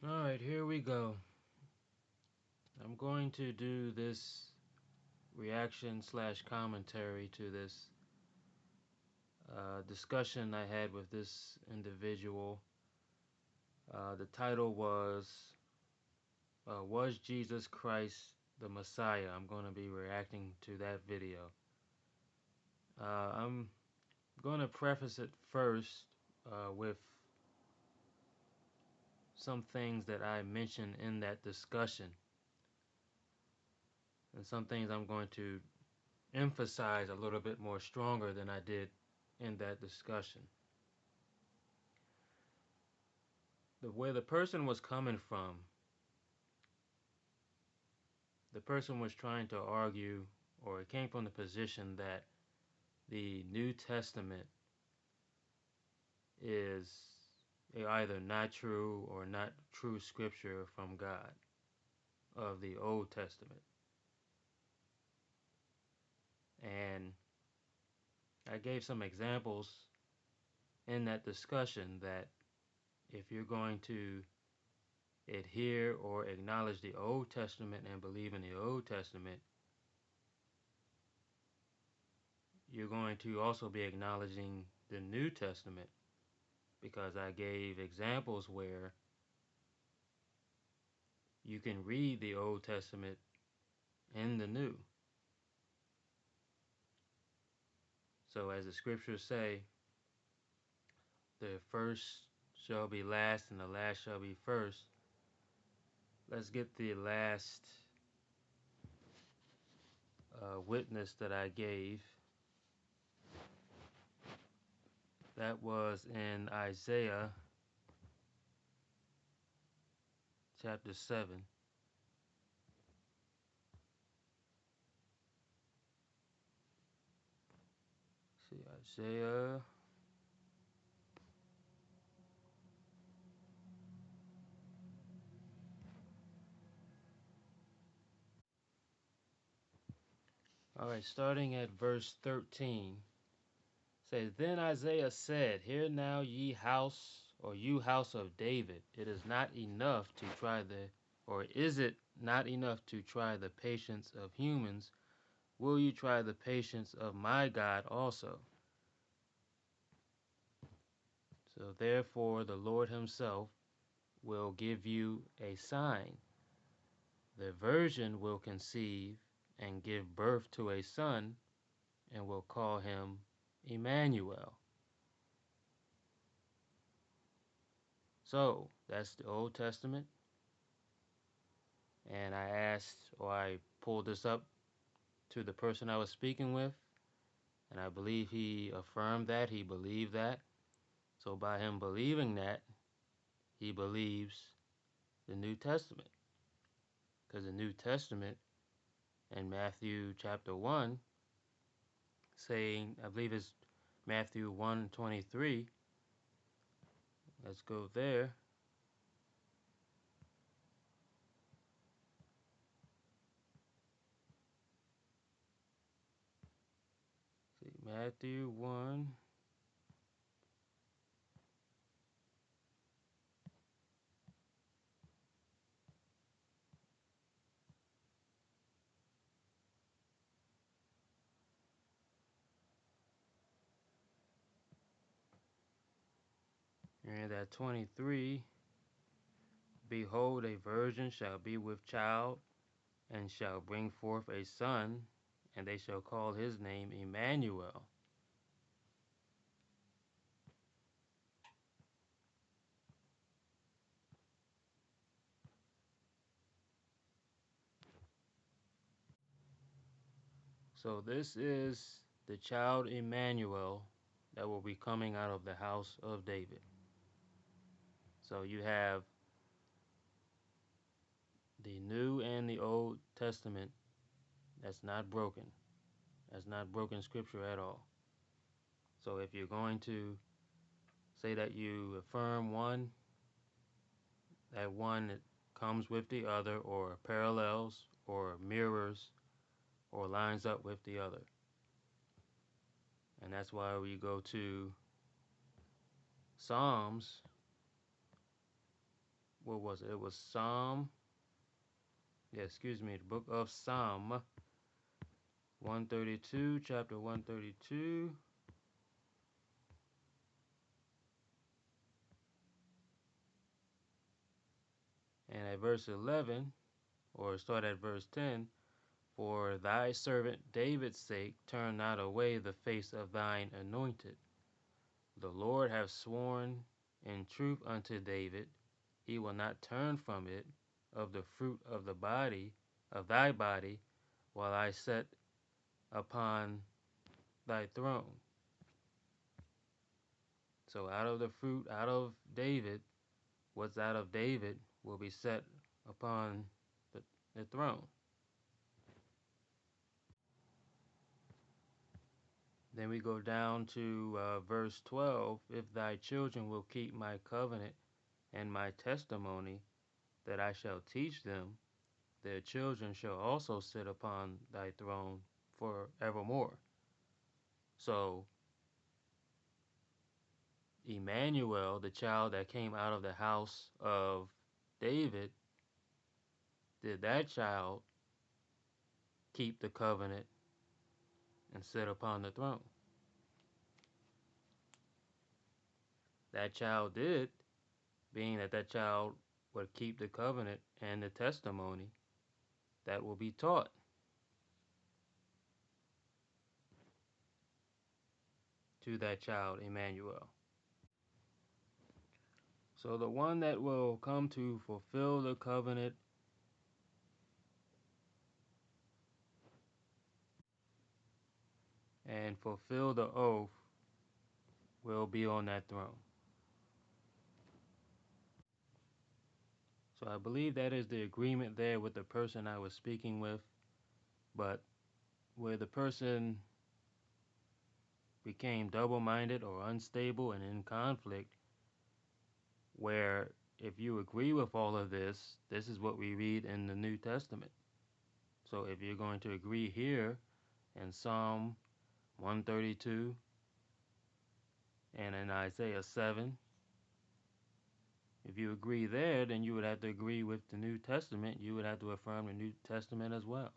Alright, here we go. I'm going to do this reaction slash commentary to this discussion I had with this individual. The title Was Jesus Christ the Messiah? I'm going to be reacting to that video. I'm going to preface it first with some things that I mentioned in that discussion, and some things I'm going to emphasize a little bit more stronger than I did in that discussion. Where the person was coming from, the person was trying to argue, or it came from the position that the New Testament is either not true or not true scripture from God of the Old Testament. And I gave some examples in that discussion that if you're going to adhere or acknowledge the Old Testament and believe in the Old Testament, you're going to also be acknowledging the New Testament, because I gave examples where you can read the Old Testament in the New. So as the scriptures say, the first shall be last and the last shall be first. Let's get the last witness that I gave. That was in Isaiah chapter 7. See, Isaiah. Alright, starting at verse 13. Says, Then Isaiah said, Hear now, ye house, or you house of David, it is not enough to try or is it not enough to try the patience of humans? Will you try the patience of my God also? So therefore the Lord himself will give you a sign. The virgin will conceive and give birth to a son, and will call him Emmanuel. So that's the Old Testament. And I asked, or I pulled this up to the person I was speaking with, and I believe he affirmed that, he believed that. So by him believing that, he believes the New Testament. Because the New Testament in Matthew chapter 1, saying, I believe it's Matthew 1:23. Let's go there. See, Matthew 1. And at 23, Behold, a virgin shall be with child, and shall bring forth a son, and they shall call his name Emmanuel. So this is the child Emmanuel that will be coming out of the house of David. So you have the New and the Old Testament that's not broken. That's not broken scripture at all. So if you're going to say that you affirm one, that one comes with the other, or parallels, or mirrors, or lines up with the other. And that's why we go to Psalms, what was it? It was Psalm. Yeah, excuse me. The book of Psalm 132, chapter 132, and at verse 11, or start at verse 10. For thy servant David's sake, turn not away the face of thine anointed. The Lord hath sworn in truth unto David, he will not turn from it of the fruit of the body of thy body, while I sit upon thy throne. So out of the fruit, out of David, what's out of David will be set upon the throne. Then we go down to verse 12. If thy children will keep my covenant and my testimony that I shall teach them, their children shall also sit upon thy throne forevermore. So, Emmanuel, the child that came out of the house of David, did that child keep the covenant and sit upon the throne? That child did, being that that child would keep the covenant and the testimony that will be taught to that child, Emmanuel. So the one that will come to fulfill the covenant and fulfill the oath will be on that throne. So I believe that is the agreement there with the person I was speaking with. But where the person became double minded or unstable and in conflict, where if you agree with all of this, this is what we read in the New Testament. So if you're going to agree here in Psalm 132 and in Isaiah 7, if you agree there, then you would have to agree with the New Testament. You would have to affirm the New Testament as well.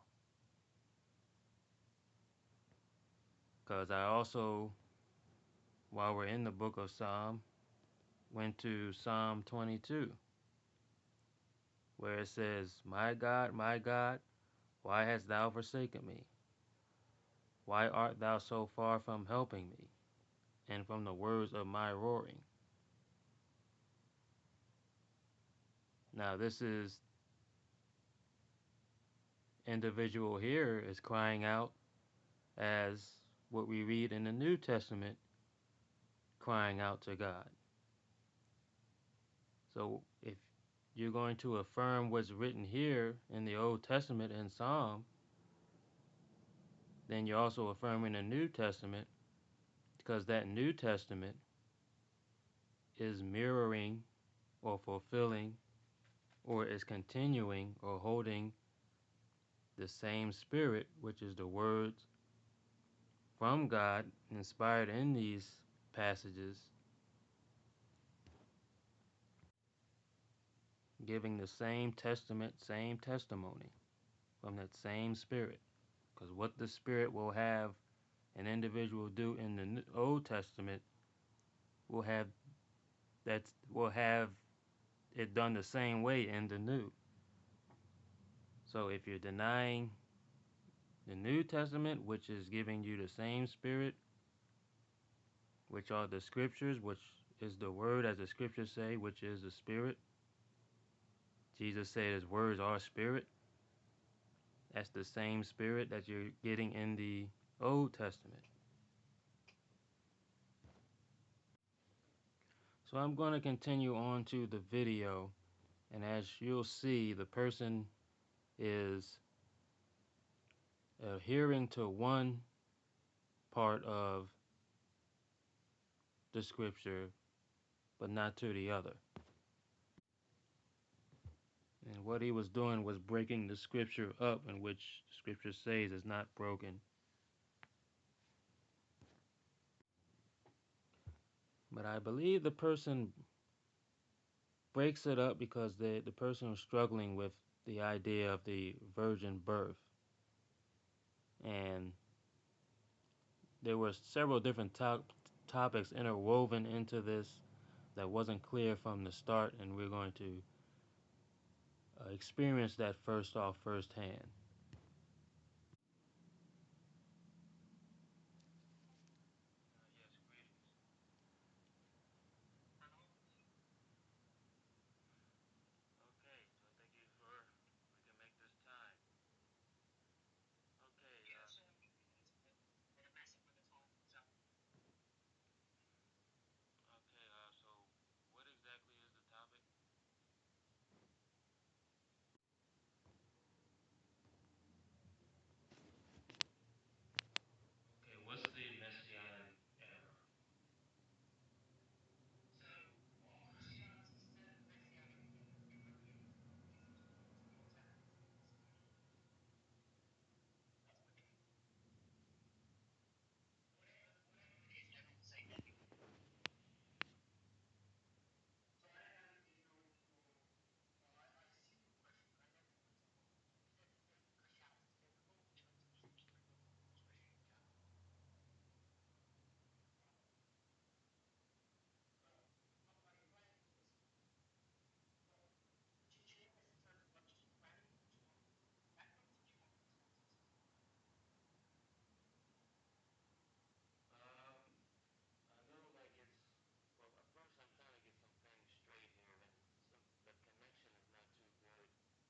Because I also, while we're in the book of Psalm, went to Psalm 22, where it says, my God, why hast thou forsaken me? Why art thou so far from helping me, and from the words of my roaring? Now, this is individual here is crying out as what we read in the New Testament, crying out to God. So if you're going to affirm what's written here in the Old Testament and Psalm, then you're also affirming the New Testament, because that New Testament is mirroring or fulfilling or is continuing or holding the same spirit, which is the words from God inspired in these passages, giving the same testament, same testimony from that same spirit. Because what the spirit will have an individual do in the Old Testament will have it done the same way in the New. So if you're denying the New Testament, which is giving you the same spirit, which are the scriptures, which is the word as the scriptures say, which is the spirit. Jesus said his words are spirit. That's the same spirit that you're getting in the Old Testament. So I'm going to continue on to the video, and as you'll see, the person is adhering to one part of the scripture, but not to the other. And what he was doing was breaking the scripture up, in which the scripture says is not broken. But I believe the person breaks it up because the person was struggling with the idea of the virgin birth, and there were several different topics interwoven into this that wasn't clear from the start, and we're going to experience that first off firsthand. Yes, greetings. Okay, so thank you for we can make this time. Okay, okay. So what exactly is the topic? Okay, what's the messianic era? Um, I know, like it's well. First, I'm trying to get some things straight here, and the connection is not too good. But I'm just trying to get it. You're saying that Christianity has it wrong about the Messianic era. Is that right? Okay. And the Messianic era is what exactly? Okay.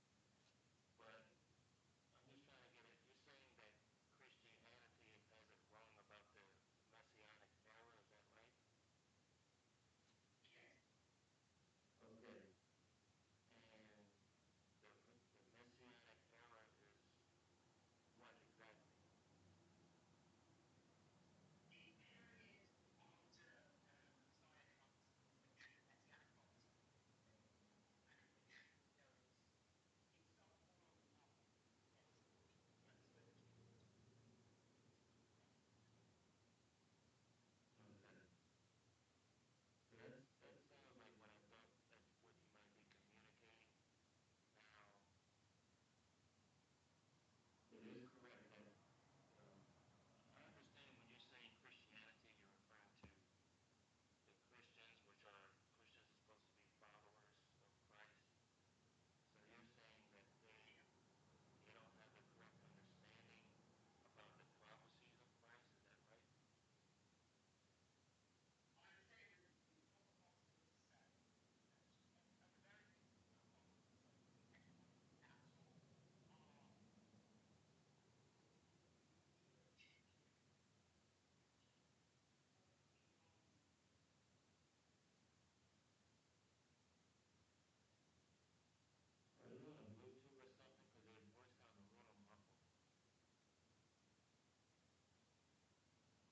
So that sounds like what I thought that what you might be communicating. Now, it is correct that um, I understand when you're saying Christianity, you're referring to the Christians, which are Christians are supposed to be followers of Christ. So you're saying that they don't have the correct understanding about the prophecies of Christ. Is that right? Are you on a Bluetooth or something? Because your voice sounds a little muffled.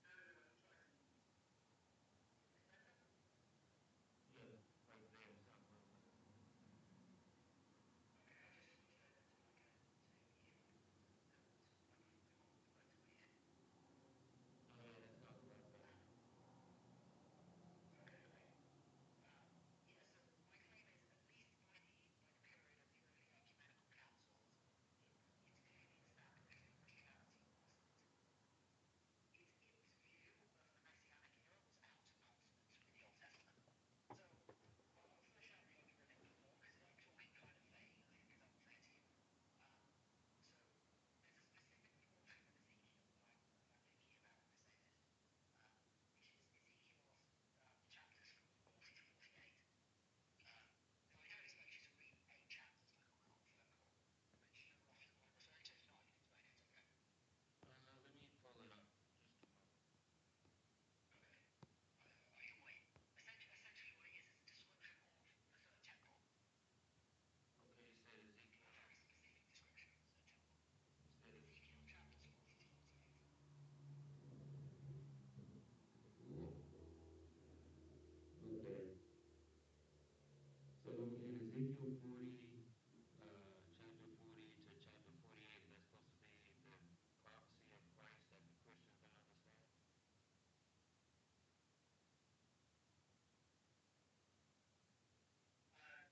Yeah, right there. It sounds a little better. Oh yeah, that sounds a lot better. Let me pull it up. Just a moment. Okay, you said Ezekiel. You said okay. So in Ezekiel 40, chapter 40 to chapter 48, that's supposed to be the prophecy of Christ that the Christians don't understand.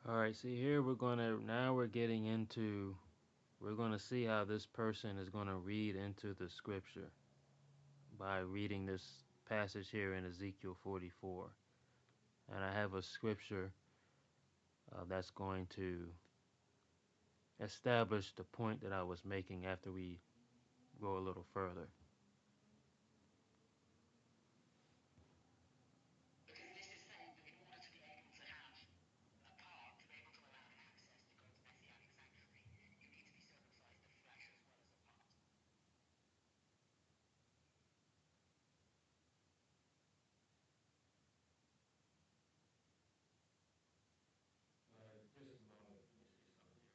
All right, see here we're getting into we're gonna see how this person is gonna read into the scripture by reading this passage here in Ezekiel 44. And I have a scripture that's going to establish the point that I was making after we go a little further. Just a moment. Let me see something here.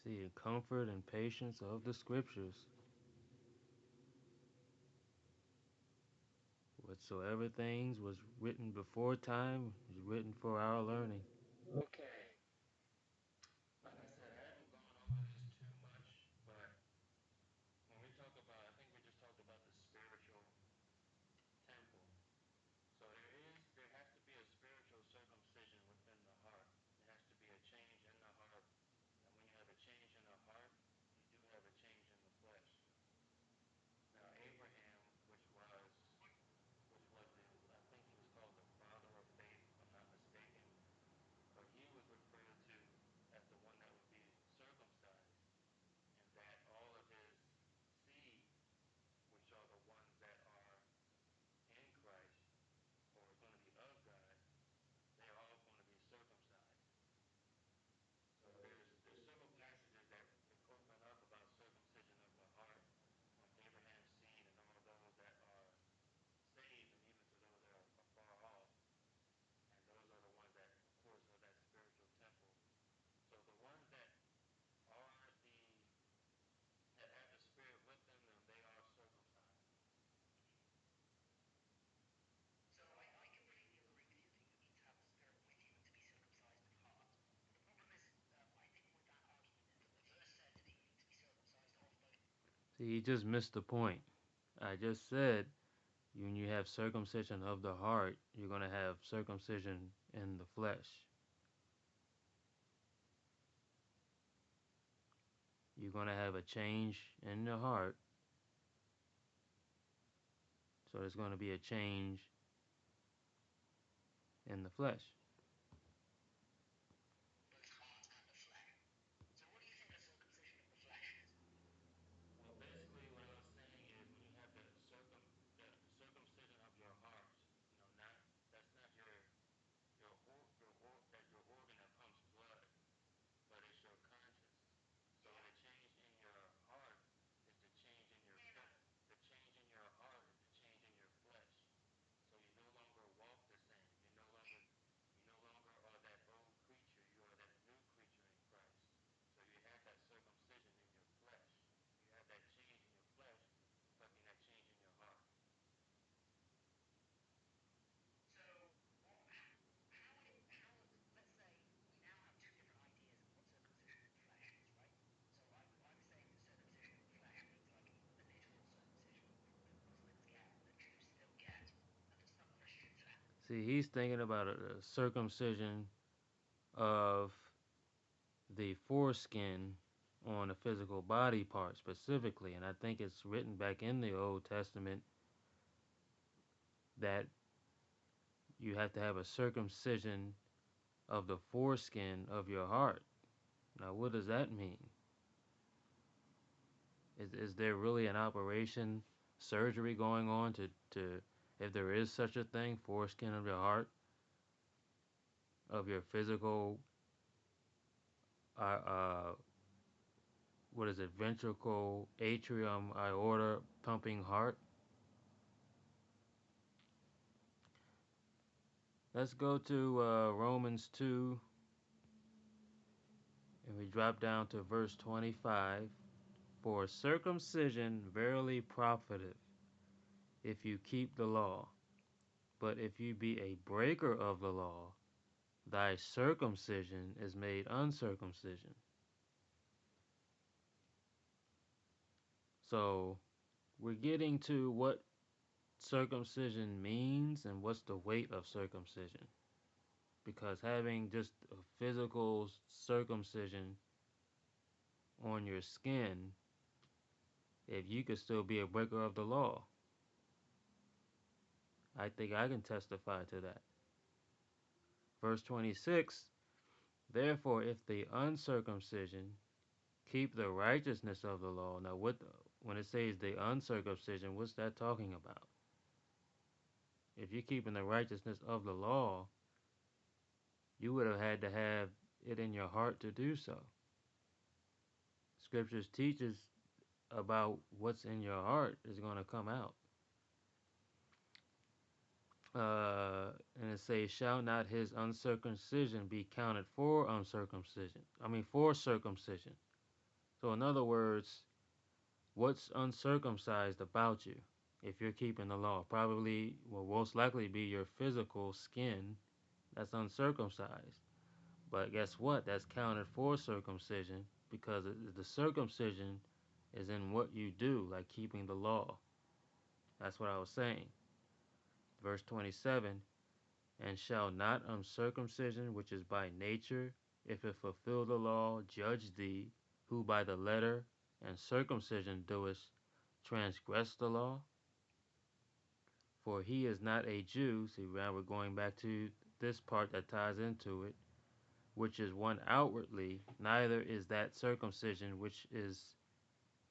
See, the comfort and patience of the scriptures. Whatsoever things was written before time is written for our learning. Okay. Like I said, I haven't gone over this too much, but when we talk about, I think we just talked about the spiritual temple. So there has to be a spiritual circumcision within the heart. There has to be a change in the heart. And when you have a change in the heart, you do have a change in the flesh. Now Abraham, which was the, I think he was called the father of faith, if I'm not mistaken, but he was referred to as the one that would be circumcised, and that all of his seed, which are the ones that are in Christ or are going to be of God, they're all going to be circumcised. So there's several passages that open up about circumcision of the heart from Abraham's seed and all those that are saved, and even to those that are far off. And those are the ones that, of course, are that spiritual temple. So the ones that are the that have the Spirit within them, they are circumcised. See, he just missed the point. I just said when you have circumcision of the heart, you're going to have circumcision in the flesh. You're going to have a change in the heart. So there's going to be a change in the flesh. Well, basically, what I was saying is when you have the circumcision of your heart, not that's not your organ that pumps blood, but it's your conscience. So the change in your heart is the change in your flesh. The change in your heart is the change in your flesh. So you no longer walk the same. You no longer are that old creature. You are that new creature in Christ. So you have that circumcision in your flesh. You have that change in your flesh, reflecting that change in your heart. See, he's thinking about a circumcision of the foreskin on a physical body part specifically, and I think it's written back in the Old Testament that you have to have a circumcision of the foreskin of your heart. Now, what does that mean? Is there really an operation, surgery going on to if there is such a thing, foreskin of your heart, of your physical, uh, uh, what is it, ventricle, atrium, aorta pumping heart? Let's go to Romans 2, and we drop down to verse 25. For circumcision verily profiteth, if you keep the law. But if you be a breaker of the law, thy circumcision is made uncircumcision. So we're getting to what circumcision means and what's the weight of circumcision. Because having just a physical circumcision on your skin, if you could still be a breaker of the law, I think I can testify to that. Verse 26, therefore, if the uncircumcision keep the righteousness of the law. Now, when it says the uncircumcision, what's that talking about? If you're keeping the righteousness of the law, you would have had to have it in your heart to do so. Scriptures teaches about what's in your heart is going to come out. And it says, shall not his uncircumcision be counted for uncircumcision? I mean, for circumcision. So, in other words, what's uncircumcised about you if you're keeping the law? Probably will most likely be your physical skin that's uncircumcised. But guess what? That's counted for circumcision because the circumcision is in what you do, like keeping the law. That's what I was saying. Verse 27, and shall not uncircumcision, which is by nature, if it fulfill the law, judge thee, who by the letter and circumcision doest transgress the law? For he is not a Jew. See, now we're going back to this part that ties into it, which is one outwardly, neither is that circumcision which is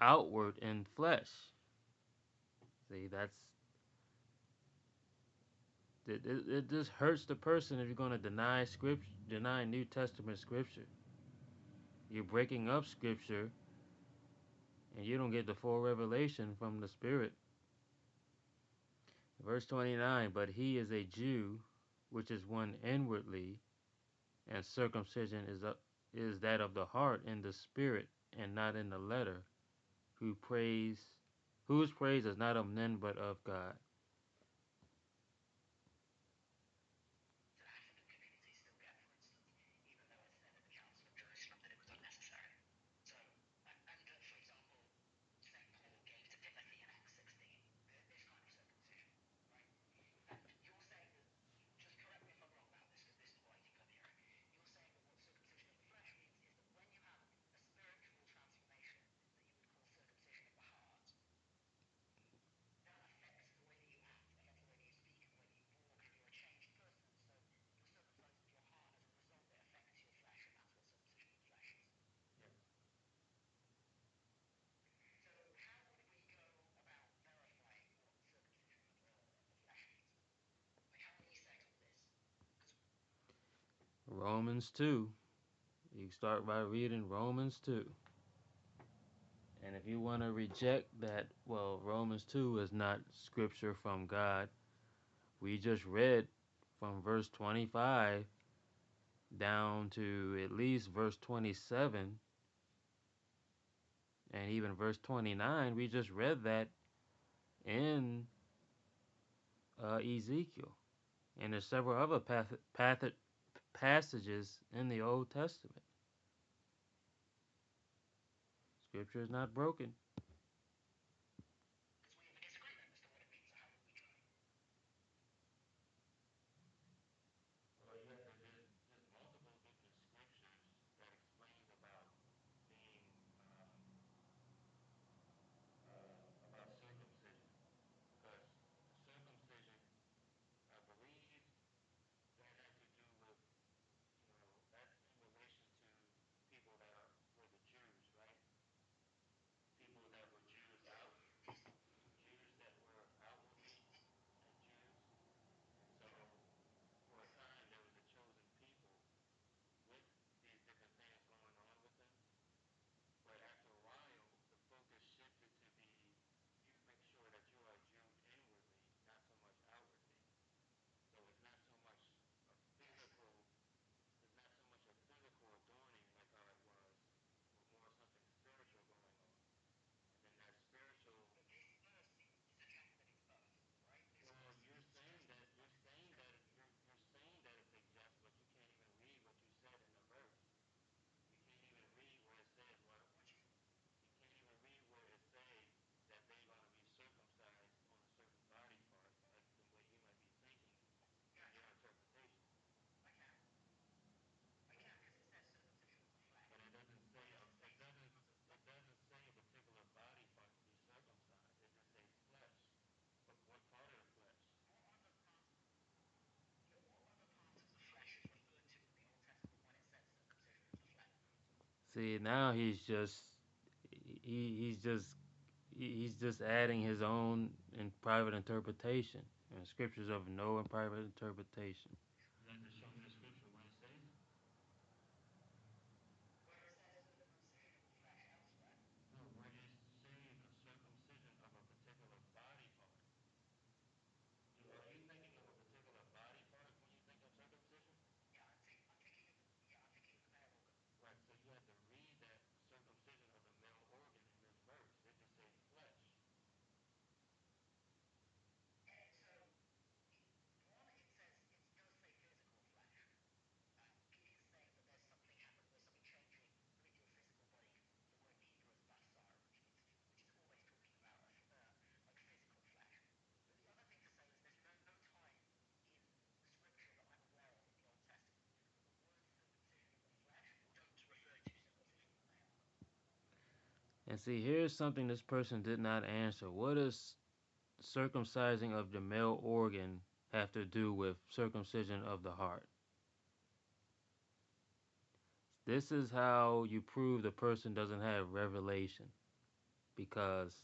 outward in flesh. See, it just hurts the person if you're going to deny scripture, deny New Testament scripture. You're breaking up scripture, and you don't get the full revelation from the Spirit. Verse 29, but he is a Jew, which is one inwardly, and circumcision is that of the heart in the spirit and not in the letter, whose praise is not of men but of God. Romans 2. You start by reading Romans 2. And if you want to reject that, well, Romans 2 is not scripture from God. We just read from verse 25 down to at least verse 27 and even verse 29. We just read that in Ezekiel. And there's several other passages in the Old Testament. Scripture is not broken. See, now he's just he's just adding his own in private interpretation. And scriptures of no and private interpretation. You have to show me the scripture where it says it. No, where it says a circumcision of a particular body part. Are you thinking of a particular body part when you think of circumcision? Right, so you have to read that circumcision of the male organ in this verse. It just says flesh. And see, here's something this person did not answer. What does circumcising of the male organ have to do with circumcision of the heart? This is how you prove the person doesn't have revelation. Because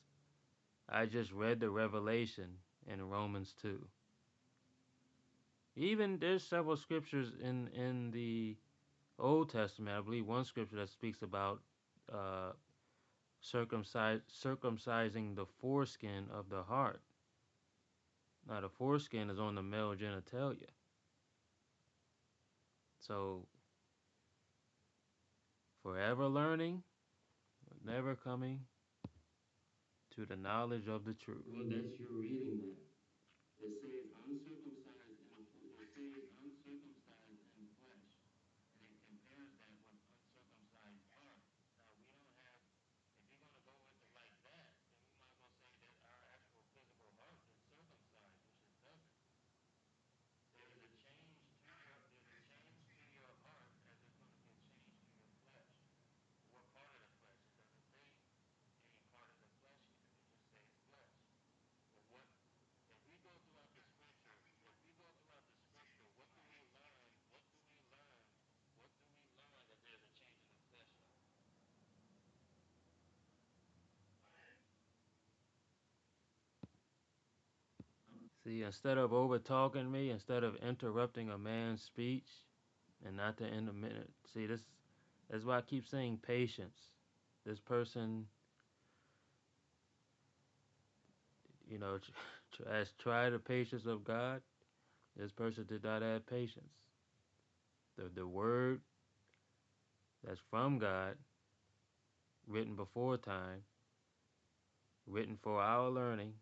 I just read the revelation in Romans 2. Even there's several scriptures in the Old Testament. I believe one scripture that speaks about uh, circumcising the foreskin of the heart. Now, the foreskin is on the male genitalia. So, forever learning, never coming to the knowledge of the truth. Well, that's you're reading that. It says uncircumcised in it says uncircumcised in flesh, and it compares that with uncircumcised heart. Now we don't have. If you're gonna go with it like that, then we might as well say that our actual physical heart is circumcised, which it doesn't. There's a change to your heart as there's going to be a change to your flesh. What part of the flesh? It doesn't say any part of the flesh here. It just says flesh. But what if we go throughout the scripture? If we go throughout the scripture, what do we learn? What do we learn? What do we learn that there's a change in the flesh of? See, instead of over talking me, instead of interrupting a man's speech, and not to end a minute. See, this that's why I keep saying patience. This person, you know, has tried the patience of God. This person did not have patience. The word that's from God, written before time, written for our learning,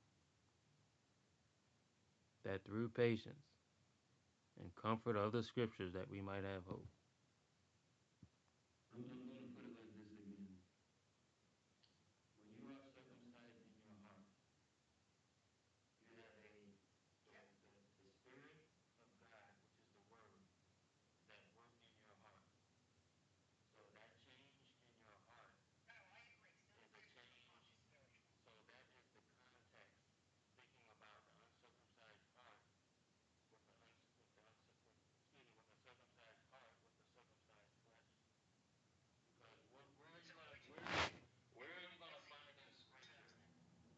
that through patience and comfort of the scriptures that we might have hope. I'm going to put it like this again. When you are circumcised in your heart, you have the Spirit of God, which is the Word, is at work in your heart. So that change in your heart is a change. So that is the context, speaking about the uncircumcised heart with the circumcised heart with the circumcised flesh. Because where are you gonna find in scripture?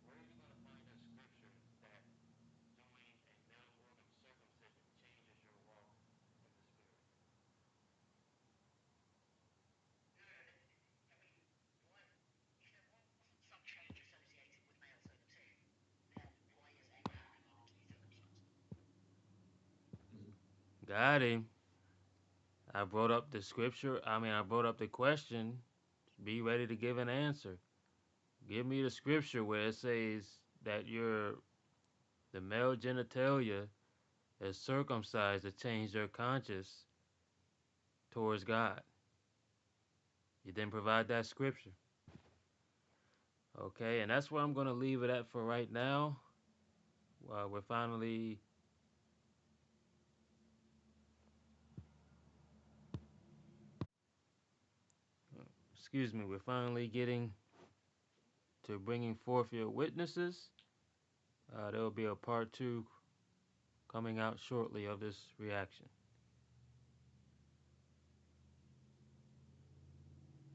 Where are you gonna find in scripture that doing a male organ circumcision changes your walk in the spirit? Got him. I brought up the scripture. I brought up the question. Be ready to give an answer. Give me the scripture where it says that the male genitalia is circumcised to change their conscience towards God. You didn't provide that scripture. Okay, and that's where I'm going to leave it at for right now. We're finally, we're finally getting to bringing forth your witnesses. There will be a part two coming out shortly of this reaction.